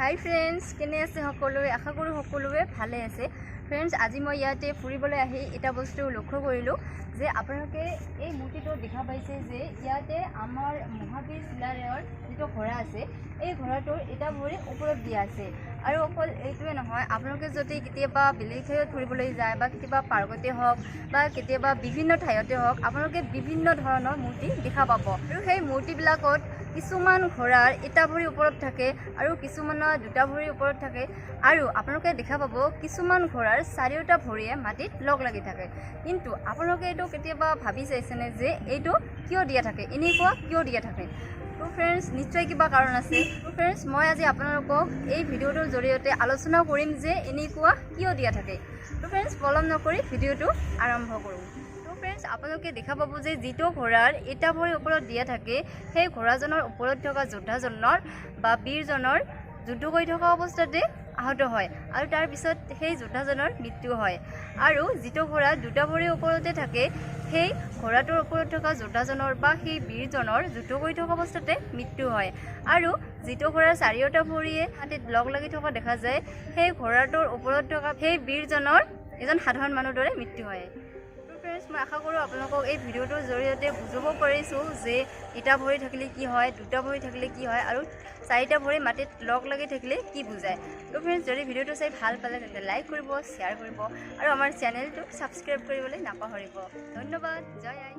হাই friends, কেনে আছে সকলোৱে? আশা কৰোঁ সকলোৱে ভালে আছে। ফ্ৰেণ্ডছ, আজি মই ইয়াতে ফুৰিবলৈ আহি এটা বস্তু লক্ষ্য কৰিলোঁ যে আপোনালোকে এই মূৰ্তিটো দেখা পাইছে যে ইয়াতে আমাৰ মহাবীৰ চিলাৰায়ৰ যিটো ঘোঁৰা আছে, এই ঘোঁৰাটোৰ এটা ভৰি ওপৰত দিয়া আছে। আৰু অকল এইটোৱে নহয়, আপোনালোকে যদি কেতিয়াবা বেলেগ ঠাইত ফুৰিবলৈ যায় বা কেতিয়াবা পাৰ্কতে হওক বা কেতিয়াবা বিভিন্ন ঠাইতে হওক, আপোনালোকে বিভিন্ন ধৰণৰ মূৰ্তি দেখা পাব। আৰু সেই মূৰ্তিবিলাকত কিছুমান ঘোঁৰাৰ এটা ভৰি ওপৰত থাকে আৰু কিছুমানৰ দুটা ভৰিৰ ওপৰত থাকে। আৰু আপোনালোকে দেখা পাব কিছুমান ঘোঁৰাৰ চাৰিওটা ভৰিয়ে মাটিত লগ লাগি থাকে। কিন্তু আপোনালোকে এইটো কেতিয়াবা ভাবি চাইছেনে যে এইটো কিয় দিয়া থাকে, এনেকুৱা কিয় দিয়া থাকে? তো ফ্ৰেণ্ডছ, নিশ্চয় কিবা কাৰণ আছে। তো ফ্ৰেণ্ডছ, মই আজি আপোনালোকক এই ভিডিঅ'টোৰ জৰিয়তে আলোচনা কৰিম যে এনেকুৱা কিয় দিয়া থাকে। তো ফ্ৰেণ্ডছ, পলম নকৰি ভিডিঅ'টো আৰম্ভ কৰোঁ। ফ্ৰেণ্ডছ, আপোনালোকে দেখা পাব যে যিটো ঘোঁৰাৰ এটা ভৰিৰ ওপৰত দিয়া থাকে, সেই ঘোঁৰাজনৰ ওপৰত থকা যোদ্ধাজনৰ বা বীৰজনৰ যুদ্ধ কৰি থকা অৱস্থাতে আহত হয় আৰু তাৰপিছত সেই যোদ্ধাজনৰ মৃত্যু হয়। আৰু যিটো ঘোঁৰা দুটা ভৰিৰ ওপৰতে থাকে, সেই ঘোঁৰাটোৰ ওপৰত থকা যোদ্ধাজনৰ বা সেই বীৰজনৰ যুদ্ধ কৰি থকা অৱস্থাতে মৃত্যু হয়। আৰু যিটো ঘোঁৰাৰ চাৰিওটা ভৰিয়ে মাটিত লগ লাগি থকা দেখা যায়, সেই ঘোঁৰাটোৰ ওপৰত থকা সেই বীৰজনৰ এজন সাধাৰণ মানুহৰ দৰে মৃত্যু হয়। ফ্ৰেণ্ডছ, মই আশা কৰোঁ আপোনালোকক এই ভিডিঅ'টোৰ জৰিয়তে বুজাব পাৰিছোঁ যে এটা ভৰি থাকিলে কি হয়, দুটা ভৰি থাকিলে কি হয় আৰু চাৰিটা ভৰি মাটিত লগ লাগি থাকিলে কি বুজায়। তো ফ্ৰেণ্ডছ, যদি ভিডিঅ'টো চাই ভাল পালে তেন্তে লাইক কৰিব, শ্বেয়াৰ কৰিব আৰু আমাৰ চেনেলটোক ছাবস্ক্ৰাইব কৰিবলৈ নাপাহৰিব। ধন্যবাদ। জয় আই।